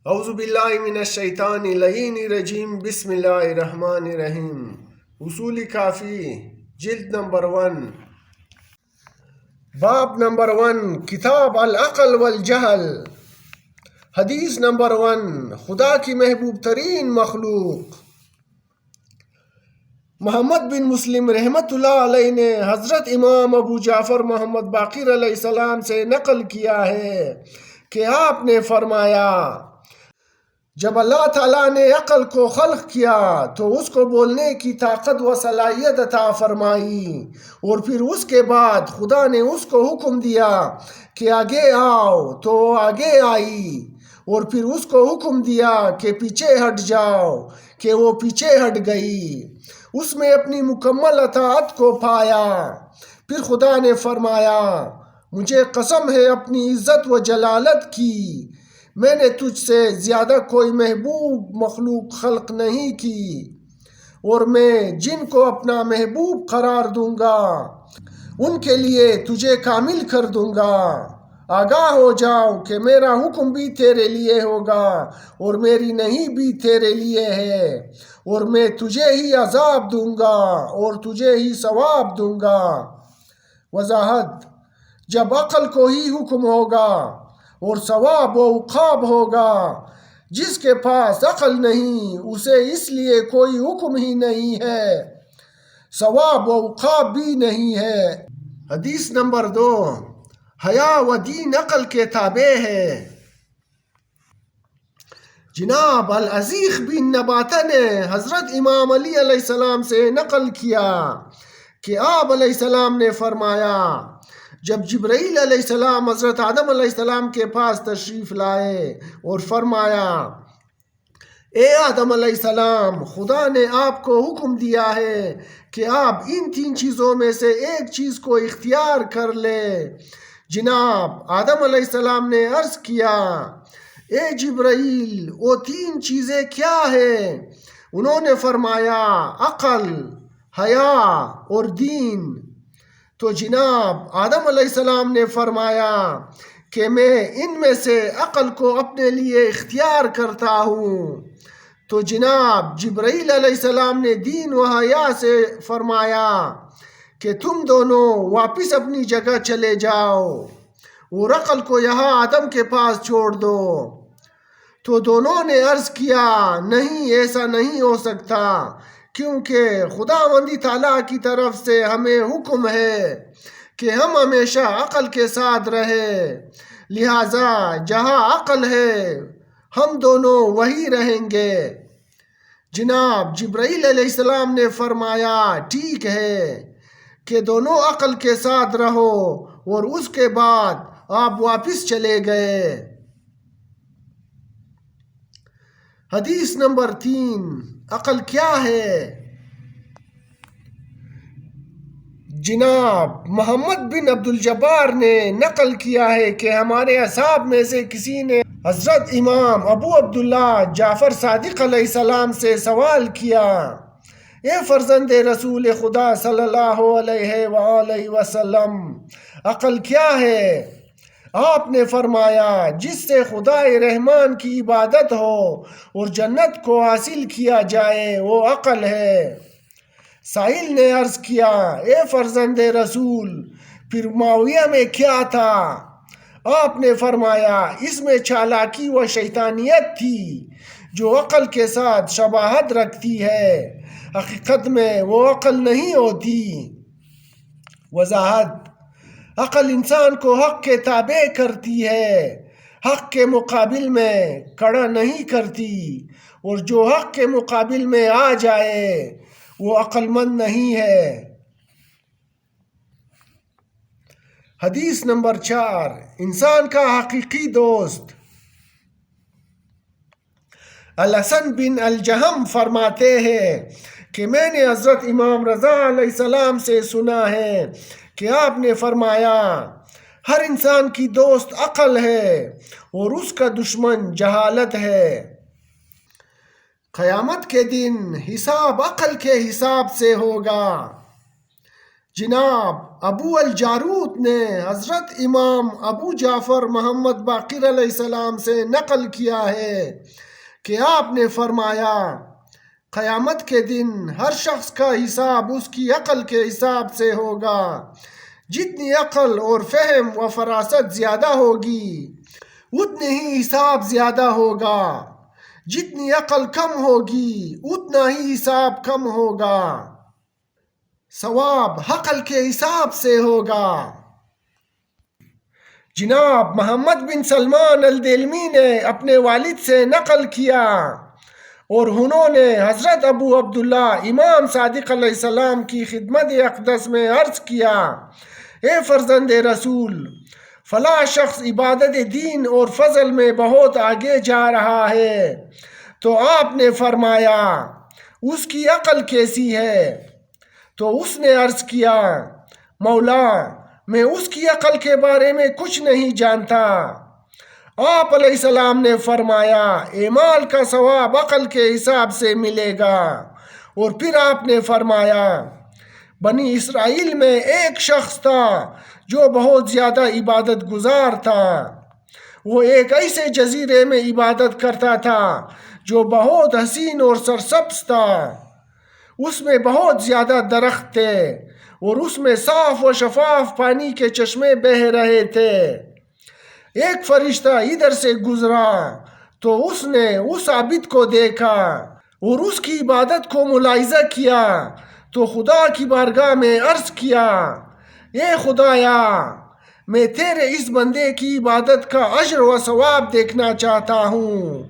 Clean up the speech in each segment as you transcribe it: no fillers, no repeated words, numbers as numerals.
اعوذ باللہ من الشیطان اللعین الرجیم بسم اللہ الرحمن الرحیم۔ اصول کافی جلد نمبر 1، باب نمبر 1، کتاب العقل والجہل۔ حدیث نمبر 1، خدا کی محبوب ترین مخلوق محمد بن مسلم رحمۃ اللہ علیہ نے حضرت امام ابو جعفر محمد باقر علیہ السلام سے نقل کیا ہے کہ آپ نے فرمایا، جب اللہ تعالیٰ نے عقل کو خلق کیا تو اس کو بولنے کی طاقت و صلاحیت عطا فرمائی، اور پھر اس کے بعد خدا نے اس کو حکم دیا کہ آگے آؤ تو آگے آئی، اور پھر اس کو حکم دیا کہ پیچھے ہٹ جاؤ کہ وہ پیچھے ہٹ گئی۔ اس میں اپنی مکمل اطاعت کو پایا۔ پھر خدا نے فرمایا، مجھے قسم ہے اپنی عزت و جلالت کی، میں نے تجھ سے زیادہ کوئی محبوب مخلوق خلق نہیں کی، اور میں جن کو اپنا محبوب قرار دوں گا ان کے لیے تجھے کامل کر دوں گا۔ آگاہ ہو جاؤ کہ میرا حکم بھی تیرے لیے ہوگا اور میری نہیں بھی تیرے لیے ہے، اور میں تجھے ہی عذاب دوں گا اور تجھے ہی ثواب دوں گا۔ وضاحت: جب عقل کو ہی حکم ہوگا اور ثواب و عقاب ہوگا، جس کے پاس عقل نہیں اسے اس لیے کوئی حکم ہی نہیں ہے، ثواب و عقاب بھی نہیں ہے۔ حدیث نمبر 2، حیا و دین عقل کے تابع ہے۔ جناب العزیخ بن نباتہ نے حضرت امام علی علیہ السلام سے نقل کیا کہ آپ علیہ السلام نے فرمایا، جب جبرائیل علیہ السلام حضرت آدم علیہ السلام کے پاس تشریف لائے اور فرمایا، اے آدم علیہ السلام، خدا نے آپ کو حکم دیا ہے کہ آپ ان 3 چیزوں میں سے ایک چیز کو اختیار کر لے۔ جناب آدم علیہ السلام نے عرض کیا، اے جبرائیل، وہ 3 چیزیں کیا ہیں؟ انہوں نے فرمایا، عقل، حیا اور دین۔ تو جناب آدم علیہ السلام نے فرمایا کہ میں ان میں سے عقل کو اپنے لیے اختیار کرتا ہوں۔ تو جناب جبرائیل علیہ السلام نے دین و حیا سے فرمایا کہ تم دونوں واپس اپنی جگہ چلے جاؤ اور عقل کو یہاں آدم کے پاس چھوڑ دو۔ تو دونوں نے عرض کیا، نہیں، ایسا نہیں ہو سکتا، کیونکہ خداوند تعالیٰ کی طرف سے ہمیں حکم ہے کہ ہم ہمیشہ عقل کے ساتھ رہیں، لہٰذا جہاں عقل ہے ہم دونوں وہیں رہیں گے۔ جناب جبرائیل علیہ السلام نے فرمایا، ٹھیک ہے کہ دونوں عقل کے ساتھ رہو، اور اس کے بعد آپ واپس چلے گئے۔ حدیث نمبر 3، عقل کیا ہے؟ جناب محمد بن عبد الجبار نے نقل کیا ہے کہ ہمارے اصحاب میں سے کسی نے حضرت امام ابو عبداللہ جعفر صادق علیہ السلام سے سوال کیا، اے فرزند رسول خدا صلی اللہ علیہ وآلہ وسلم، عقل کیا ہے؟ آپ نے فرمایا، جس سے خدا رحمان کی عبادت ہو اور جنت کو حاصل کیا جائے، وہ عقل ہے۔ سائل نے عرض کیا، اے فرزند رسول، پھر معاویہ میں کیا تھا؟ آپ نے فرمایا، اس میں چالاکی و شیطانیت تھی جو عقل کے ساتھ شباہت رکھتی ہے، حقیقت میں وہ عقل نہیں ہوتی۔ وضاحت: عقل انسان کو حق کے تابع کرتی ہے، حق کے مقابل میں کھڑا نہیں کرتی، اور جو حق کے مقابل میں آ جائے وہ عقل مند نہیں ہے۔ حدیث نمبر 4، انسان کا حقیقی دوست۔ الحسن بن الجہم فرماتے ہیں کہ میں نے حضرت امام رضا علیہ السلام سے سنا ہے کہ آپ نے فرمایا، ہر انسان کی دوست عقل ہے اور اس کا دشمن جہالت ہے۔ قیامت کے دن حساب عقل کے حساب سے ہوگا۔ جناب ابو الجارود نے حضرت امام ابو جعفر محمد باقر علیہ السلام سے نقل کیا ہے کہ آپ نے فرمایا قیامت کے دن ہر شخص کا حساب اس کی عقل کے حساب سے ہوگا۔ جتنی عقل اور فہم و فراست زیادہ ہوگی اتنے ہی حساب زیادہ ہوگا، جتنی عقل کم ہوگی اتنا ہی حساب کم ہوگا، ثواب عقل کے حساب سے ہوگا۔ جناب محمد بن سلمان الدیلمی نے اپنے والد سے نقل کیا اور انہوں نے حضرت ابو عبداللہ امام صادق علیہ السلام کی خدمت اقدس میں عرض کیا، اے فرزند رسول، فلاں شخص عبادت دین اور فضل میں بہت آگے جا رہا ہے۔ تو آپ نے فرمایا اس کی عقل کیسی ہے؟ تو اس نے عرض کیا، مولا میں اس کی عقل کے بارے میں کچھ نہیں جانتا۔ آپ علیہ السلام نے فرمایا اعمال کا ثواب عقل کے حساب سے ملے گا۔ اور پھر آپ نے فرمایا بنی اسرائیل میں ایک شخص تھا جو بہت زیادہ عبادت گزار تھا۔ وہ ایک ایسے جزیرے میں عبادت کرتا تھا جو بہت حسین اور سرسبز تھا۔ اس میں بہت زیادہ درخت تھے اور اس میں صاف و شفاف پانی کے چشمے بہہ رہے تھے۔ ایک فرشتہ ادھر سے گزرا تو اس نے اس عابد کو دیکھا اور اس کی عبادت کو ملاحظہ کیا تو خدا کی بارگاہ میں عرض کیا، اے خدایا میں تیرے اس بندے کی عبادت کا اجر و ثواب دیکھنا چاہتا ہوں۔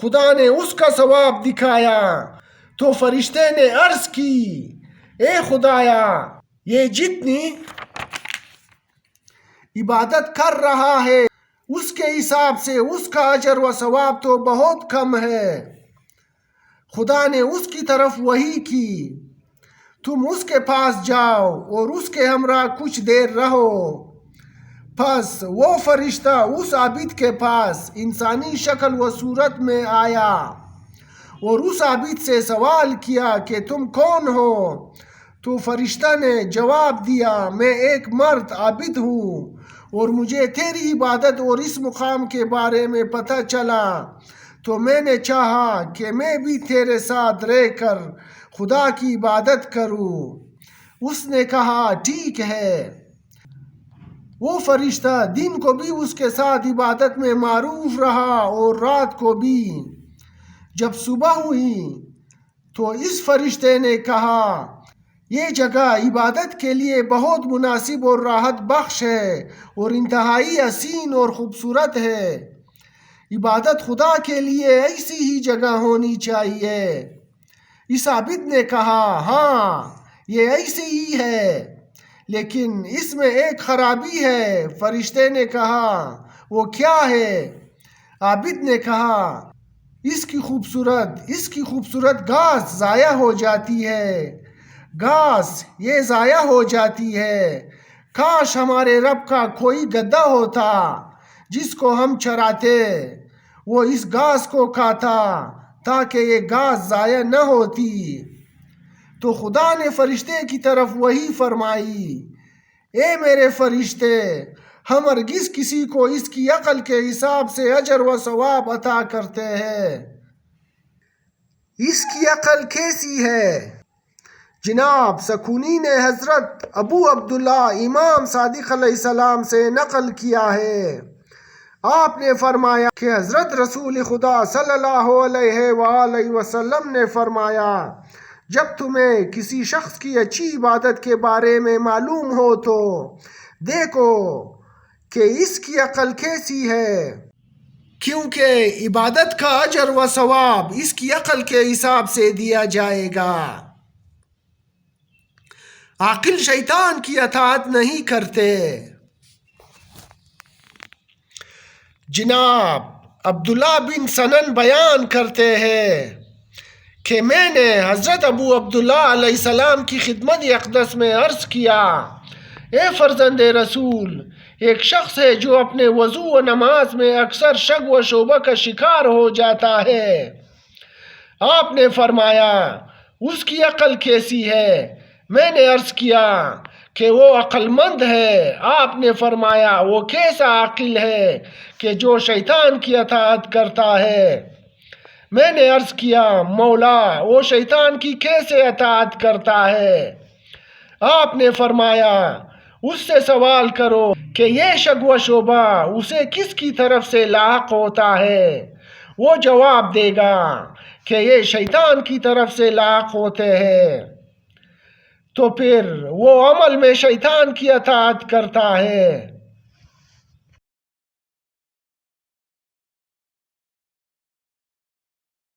خدا نے اس کا ثواب دکھایا تو فرشتے نے عرض کی، اے خدایا یہ جتنی عبادت کر رہا ہے اس کے حساب سے اس کا اجر و ثواب تو بہت کم ہے۔ خدا نے اس کی طرف وحی کی، تم اس کے پاس جاؤ اور اس کے ہمراہ کچھ دیر رہو۔ پس وہ فرشتہ اس عابد کے پاس انسانی شکل و صورت میں آیا اور اس عابد سے سوال کیا کہ تم کون ہو؟ تو فرشتہ نے جواب دیا، میں ایک مرد عابد ہوں اور مجھے تیری عبادت اور اس مقام کے بارے میں پتہ چلا تو میں نے چاہا کہ میں بھی تیرے ساتھ رہ کر خدا کی عبادت کروں۔ اس نے کہا ٹھیک ہے۔ وہ فرشتہ دن کو بھی اس کے ساتھ عبادت میں معروف رہا اور رات کو بھی۔ جب صبح ہوئی تو اس فرشتے نے کہا، یہ جگہ عبادت کے لیے بہت مناسب اور راحت بخش ہے اور انتہائی حسین اور خوبصورت ہے۔ عبادت خدا کے لیے ایسی ہی جگہ ہونی چاہیے۔ اس عابد نے کہا، ہاں یہ ایسی ہی ہے، لیکن اس میں ایک خرابی ہے۔ فرشتے نے کہا، وہ کیا ہے؟ عابد نے کہا، اس کی خوبصورت گھاس ضائع ہو جاتی ہے۔ گھاس یہ ضائع ہو جاتی ہے۔ کاش ہمارے رب کا کوئی گدھا ہوتا جس کو ہم چراتے، وہ اس گھاس کو کھاتا تاکہ یہ گھاس ضائع نہ ہوتی۔ تو خدا نے فرشتے کی طرف وحی فرمائی، اے میرے فرشتے، ہم ہرگز کسی کو اس کی عقل کے حساب سے اجر و ثواب عطا کرتے ہیں۔ اس کی عقل کیسی ہے؟ جناب سکونی نے حضرت ابو عبداللہ امام صادق علیہ السلام سے نقل کیا ہے، آپ نے فرمایا کہ حضرت رسول خدا صلی اللہ علیہ وآلہ وسلم نے فرمایا، جب تمہیں کسی شخص کی اچھی عبادت کے بارے میں معلوم ہو تو دیکھو کہ اس کی عقل کیسی ہے، کیونکہ عبادت کا اجر و ثواب اس کی عقل کے حساب سے دیا جائے گا۔ عاقل شیطان کی اطاعت نہیں کرتے۔ جناب عبداللہ بن سنن بیان کرتے ہیں کہ میں نے حضرت ابو عبداللہ علیہ السلام کی خدمت اقدس میں عرض کیا، اے فرزند رسول، ایک شخص ہے جو اپنے وضو و نماز میں اکثر شک و شبہ کا شکار ہو جاتا ہے۔ آپ نے فرمایا، اس کی عقل کیسی ہے؟ میں نے عرض کیا کہ وہ عقل مند ہے۔ آپ نے فرمایا وہ کیسا عاقل ہے کہ جو شیطان کی اطاعت کرتا ہے۔ میں نے عرض کیا مولا وہ شیطان کی کیسے اطاعت کرتا ہے؟ آپ نے فرمایا اس سے سوال کرو کہ یہ شغو و شعبہ اسے کس کی طرف سے لاحق ہوتا ہے؟ وہ جواب دے گا کہ یہ شیطان کی طرف سے لاحق ہوتے ہیں، تو پھر وہ عمل میں شیطان کی اطاعت کرتا ہے۔